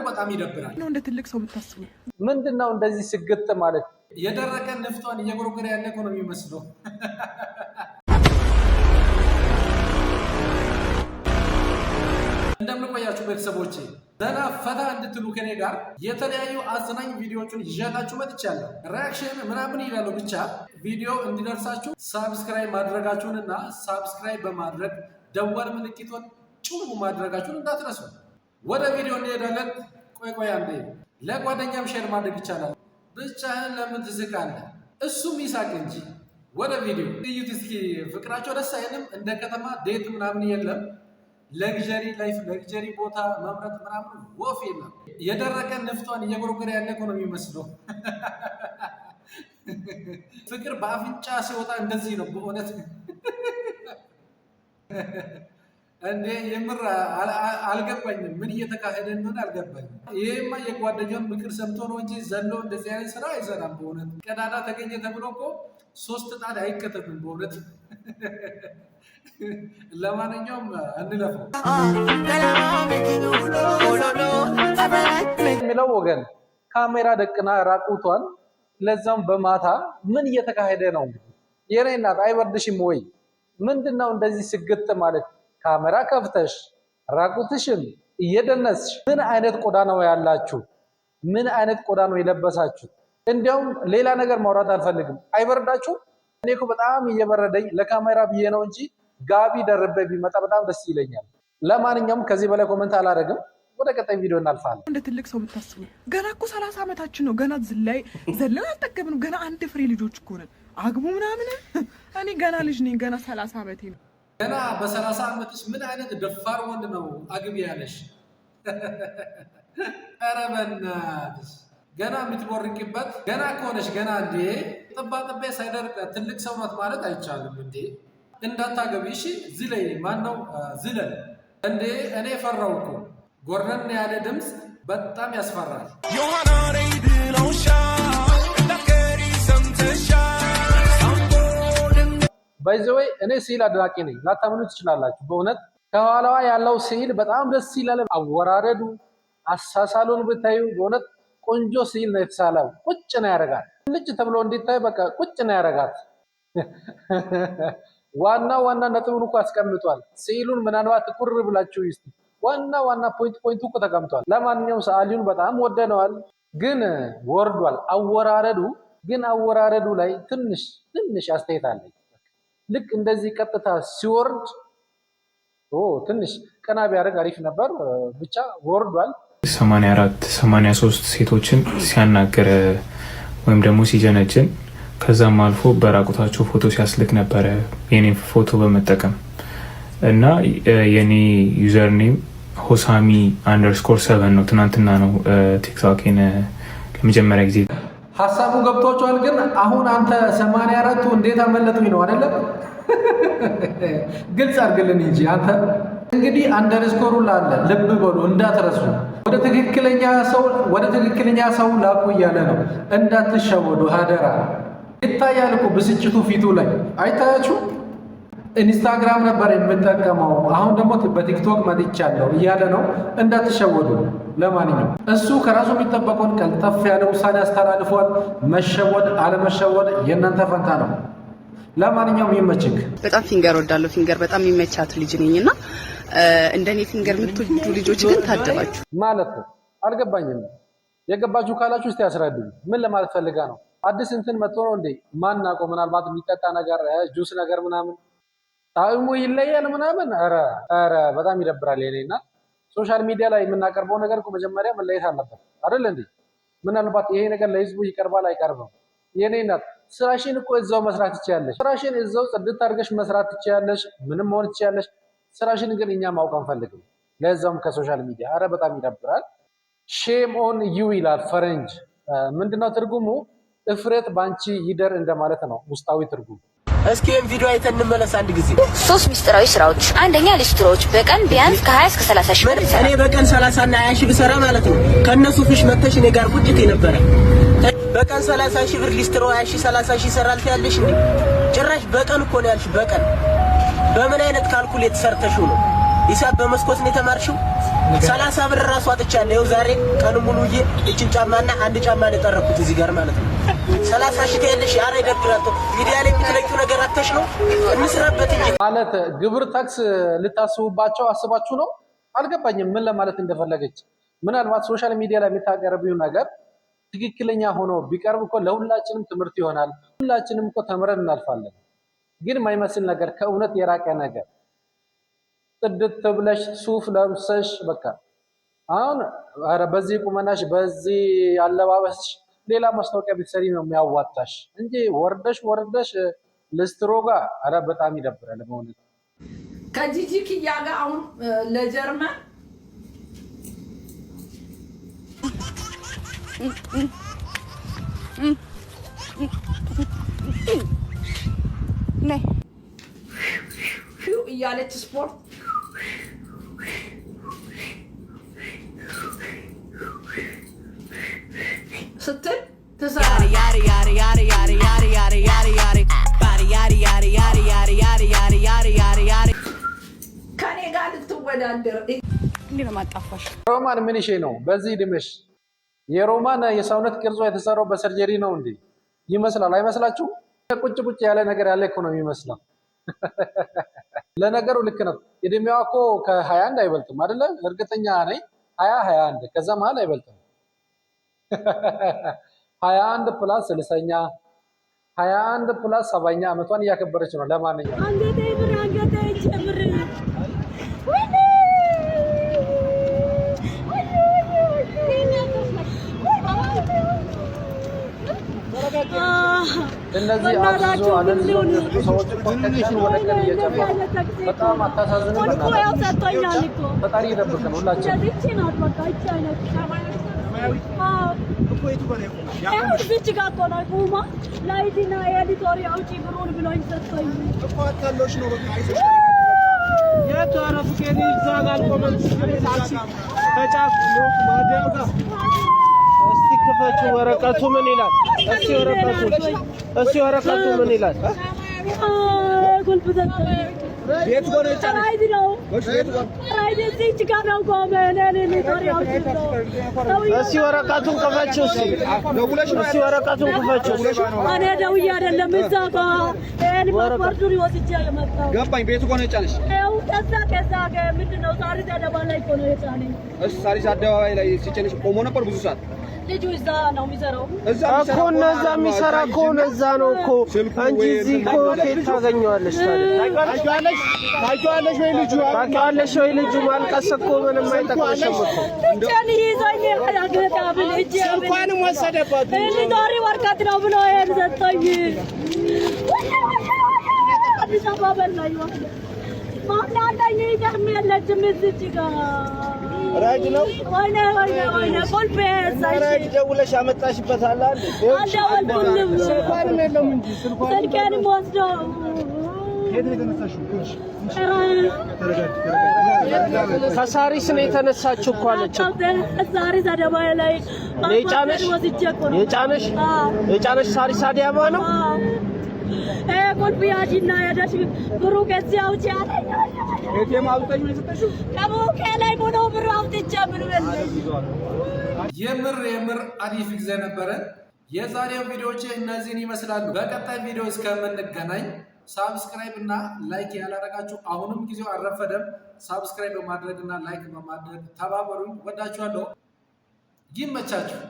በጣም ይደብራል ነው እንደ ትልቅ ሰው የምታስቡ ምንድነው እንደዚህ ስግጥ ማለት የደረቀ ንፍጧን እየጎረጎረ ያለ እኮ ነው የሚመስለው እንደምን ቆያችሁ ቤተሰቦቼ ዘና ፈታ እንድትሉ ከኔ ጋር የተለያዩ አዝናኝ ቪዲዮዎችን ይዤላችሁ መጥቻለሁ ሪአክሽን ምናምን ይላሉ ብቻ ቪዲዮ እንዲደርሳችሁ ሰብስክራይብ ማድረጋችሁንና ሰብስክራይብ በማድረግ ደወል ምልክቱን ጩሁ ማድረጋችሁን እንዳትረሱ ወደ ቪዲዮ እንሄዳለን ቆይ አንዴ ለጓደኛም ሼር ማድረግ ይቻላል ብቻህን ለምን ትስቃለህ እሱም ይሳቅ እንጂ ወደ ቪዲዮ እዩት እስኪ ፍቅራቸው ደስ አይልም እንደ ከተማ ዴት ምናምን የለም ለግዠሪ ላይፍ ለግዠሪ ቦታ መምረጥ ምናምን ወፍ የለም የደረቀ ንፍጧን እየጎረጎረ ያለ እኮ ነው የሚመስለው ፍቅር በአፍንጫ ሲወጣ እንደዚህ ነው በእውነት እንዴ የምር አልገባኝም ምን እየተካሄደ እንደሆነ አልገባኝም ይሄማ የጓደኛውን ምክር ሰምቶ ነው እንጂ ዘሎ እንደዚህ አይነት ስራ አይሰራም በእውነት ቀዳዳ ተገኘ ተብሎ እኮ 3 ጣድ አይከተትም በእውነት ለማንኛውም እንለፈው የሚለው ወገን ካሜራ ደቅና ራቁቷን ለዛም በማታ ምን እየተካሄደ ነው የኔ እናት አይወርድሽም ወይ ምንድነው እንደዚህ ስግጥ ማለት ካሜራ ከፍተሽ ራቁትሽን እየደነስሽ ምን አይነት ቆዳ ነው ያላችሁ ምን አይነት ቆዳ ነው የለበሳችሁ እንዴው ሌላ ነገር ማውራት አልፈልግም አይበርዳችሁ እኔ እኮ በጣም እየበረደኝ ለካሜራ ብዬ ነው እንጂ ጋቢ ደርቤ ቢመጣ በጣም ደስ ይለኛል ለማንኛውም ከዚህ በላይ ኮሜንት አላደርግም ወደ ቀጣይ ቪዲዮ እናልፋለን እንደ ትልቅ ሰው የምታስቡ ገና እኮ 30 ዓመታችን ነው ገና ዘለን አልጠገብንም ገና አንድ ፍሬ ልጆች እኮ ነን አግቡ ምናምን እኔ ገና ልጅ ነኝ ገና 30 ዓመቴ ነው ገና በ30 ዓመትሽ ምን አይነት ደፋር ወንድ ነው አግቢ ያለሽ ኧረ በእናትሽ ገና የምትቦርቂበት ገና ከሆነሽ ገና እንዴ ጥባጥቤ ሳይደርቅ ትልቅ ሰው ናት ማለት አይቻልም እንዴ እንዳታገቢ እሺ ዝለይ ማነው ዝለል እንዴ እኔ ፈራው እኮ ጎረን ያለ ድምጽ በጣም ያስፈራል ዮሐና ሬድሎሻ ለከሪ ሰምተሻ ባይዘዌ እኔ ሲል አድናቂ ነኝ ላታምኑ ትችላላችሁ በእውነት ከኋላዋ ያለው ሲል በጣም ደስ ይላል አወራረዱ አሳሳሉን ብታዩ በእውነት ቆንጆ ሲል ነው የተሳለው ቁጭ ነው ያረጋል ልጅ ተብሎ እንዲታይ በቃ ቁጭ ነው ያረጋት ዋና ነጥቡን እኮ አስቀምጧል ሲሉን ምናልባት ትኩር ብላችሁ ይስቲ ዋና ፖይንቱ እኮ ተቀምጧል ለማንኛውም ሰዓሊውን በጣም ወደነዋል ግን ወርዷል አወራረዱ ላይ ትንሽ አስተያየት አለኝ ልክ እንደዚህ ቀጥታ ሲወርድ ትንሽ ቀና ቢያደርግ አሪፍ ነበር ብቻ ወርዷል 84 83 ሴቶችን ሲያናገረ ወይም ደግሞ ሲጀነጅን ከዛም አልፎ በራቁታቸው ፎቶ ሲያስልክ ነበር የኔ ፎቶ በመጠቀም እና የኔ ዩዘር ኔም ሆሳሚ_7 ነው ትናንትና ነው ቲክቶክን ለመጀመሪያ ጊዜ ሐሳቡ ገብቶቻል ግን አሁን አንተ 84ቱ እንዴት አመለጡኝ ነው አይደል ግልጽ አድርግልን እንጂ አንተ እንግዲህ አንደርስኮሩ ላለ ልብ በሉ እንዳትረሱ ወደ ትክክለኛ ሰው ላኩ እያለ ነው እንዳትሸወዱ ሀደራ ይታያል እኮ ብስጭቱ ፊቱ ላይ አይታያችሁ ኢንስታግራም ነበር የምጠቀመው አሁን ደግሞ በቲክቶክ መጥቻለሁ እያለ ነው እንዳትሸወዱ ለማንኛውም እሱ ከራሱ የሚጠበቀውን ቀልጠፍ ያለ ውሳኔ አስተላልፏል መሸወድ አለመሸወድ የእናንተ ፈንታ ነው ለማንኛውም ይመችክ በጣም ፊንገር ወዳለው ፊንገር በጣም የሚመቻት ልጅ ነኝና እንደኔ ፊንገር የምትወዱ ልጆች ግን ታደባችሁ ማለት ነው አልገባኝም የገባችሁ ካላችሁ እስቲ ያስረዱኝ ምን ለማለት ፈልጋ ነው አዲስ እንትን መጥቶ ነው እንዴ ማናቆ ምናልባት የሚጠጣ ነገር ጁስ ነገር ምናምን ታይሙ ይለያል ምናምን አረ በጣም ይደብራል የኔና ሶሻል ሚዲያ ላይ የምናቀርበው ነገር እኮ መጀመሪያ መለየት አለበት አይደል እንዴ ምናልባት ይሄ ነገር ለህዝቡ ይቀርባል አይቀርብም የኔና ስራሽን እኮ እዛው መስራት ትችያለሽ ስራሽን እዛው ጽድት አድርገሽ መስራት ትችያለሽ ምንም ሆነ ትችያለሽ ስራሽን ግን እኛ ማውቅ አንፈልግም ለዛውም ከሶሻል ሚዲያ አረ በጣም ይደብራል ሼም ኦን ዩ ይላል ፈረንጅ ምንድነው ትርጉሙ እፍረት ባንቺ ይደር እንደማለት ነው ውስጣዊ ትርጉም እስኪ ቪዲዮ አይተን እንመለስ አንድ ጊዜ 3 ሚስጥራዊ ስራዎች አንደኛ ሊስትሮች በቀን ቢያንስ ከ20 እስከ 30 ሺህ ብር እኔ በቀን 30 እና 20 ሺህ ብሰራ ማለት ነው ከነሱ ፍሽ መተሽ እኔ ጋር ቁጭት የነበረ በቀን 30 ሺህ ብር ሊስትሮ 20 ሺህ 30 ሺህ ይሰራል ታያለሽ እንዴ ጭራሽ በቀን እኮ ነው ያልሽ በቀን በምን አይነት ካልኩሌት ሰርተሽው ነው ሂሳብ በመስኮት ነው የተማርሽው 30 ብር ራሱ አጥቻለሁ። ይኸው ዛሬ ቀኑ ሙሉ እችን ጫማና አንድ ጫማ ነው የጠረኩት እዚህ ጋር ማለት ነው። 30 ሺህ ትያለሽ። ኧረ ይደብራል። ሚዲያ ላይ የምትለቂው ነገር አተሽ ነው እንስራበት እንጂ ማለት ግብር ታክስ ልታስቡባቸው አስባችሁ ነው? አልገባኝም ምን ለማለት እንደፈለገች። ምናልባት ሶሻል ሚዲያ ላይ የምታቀርቢው ነገር ትክክለኛ ሆኖ ቢቀርብ እኮ ለሁላችንም ትምህርት ይሆናል። ሁላችንም እኮ ተምረን እናልፋለን። ግን የማይመስል ነገር ከእውነት የራቀ ነገር ጥድት ብለሽ ሱፍ ለብሰሽ በቃ አሁን ኧረ በዚህ ቁመናሽ በዚህ አለባበስሽ ሌላ ማስታወቂያ ብትሰሪ ነው የሚያዋጣሽ እንጂ ወርደሽ ልስትሮ ጋር ኧረ በጣም ይደብራል በእውነት። ከጂጂ ኪያ ጋር አሁን ለጀርመን ነይ እያለች ስፖርት ስትል ከኔ ጋር ልትወዳደር እንዴ ነው ማጣፋሽ? ሮማን ምን ይሄ ነው? በዚህ ድምሽ የሮማን የሰውነት ቅርጿ የተሰራው በሰርጀሪ ነው እንዴ? ይመስላል አይመስላችሁ? ቁጭ ያለ ነገር ያለ እኮ ነው የሚመስለው። ለነገሩ ልክ ነው። እድሜዋ እኮ ከ21 አይበልጥም አይደለ? እርግጠኛ ነኝ 21 ከዛ መሀል አይበልጥም። 21 ፕላስ 60ኛ 21 ፕላስ 70ኛ ዓመቷን እያከበረች ነው። ለማንኛውም አንገቴ ጨምር እነዚህ አብዙ አለልዩ ሰዎች ኮንቴንሽን ወደ ቀን እየጨመሩ በጣም አታሳዝንም። ፈጣሪ ይጠብቀን ሁላችን። እስቲ ክፈቱ። ወረቀቱ ምን ይላል? እስቲ ወረቀቱ ምን ይላል? እስቲ ወረቀቱን ክፈችው። እስቲ ወረቀቱን ክፈችው። እኔ ደውዬ አይደለም እዛ ጋር ወርዱን ወስጄ የመጣው ገባኝ። ቤቱ እኮ ነው የጫነሽ? ያው ከዛ ምንድን ነው ሳሪስ አደባባይ ላይ እኮ ነው የጫነኝ። እሺ፣ ሳሪስ አደባባይ ላይ ሲጭንሽ ቆሞ ነበር ብዙ ሰዓት? ልጁ እዛ ነው የሚሰራው እኮ እነዛ የሚሰራ ከሆነ እዛ ነው እኮ እንጂ እዚህ እኮ ከየት ታገኘዋለሽ? ታውቂዋለሽ ወይ ልጁ? ታውቂዋለሽ ወይ ልጁ? ማልቀስ እኮ ምንም አይጠቅምሽም እኮ። እጄን ይዞኝ አገጣብል ስልኳንም ወሰደባት። ዛሬ ወረቀት ነው ብሎ ሰጠኝ። አዲስ አበባ በላኝ። ማናለኝ ይገርም የለችም እዚች ጋር ራጅ ነው ወይኔ ኮልቤስ ራጅ ደውለሽ አመጣሽበታል አይደል? አልደወልኩም። ስልኳንም የለውም እንጂ ስልኬንም ወስደው ከሳሪስ ነው የተነሳችው እኮ አለች። ሳሪስ አደባባይ ላይ የጫነሽ ሳሪስ አዲያማ ነው። ቁልፍ ያዥና ሄደሽ ብሩ ከዚህ አውጪ አለኝ። ኤቲኤም አውጥተሽ ነው የሰጠሽው? ከቦኬ ላይ ሆኖ ብሩ አውጥቼ ምን በለኝ። የምር አሪፍ ጊዜ ነበረ። የዛሬው ቪዲዮዎች እነዚህን ይመስላሉ። በቀጣይ ቪዲዮ እስከምንገናኝ ሳብስክራይብ እና ላይክ ያላረጋችሁ አሁንም ጊዜው አልረፈደም። ሳብስክራይብ በማድረግ እና ላይክ በማድረግ ተባበሩኝ። ወዳችኋለሁ። ይመቻችሁ።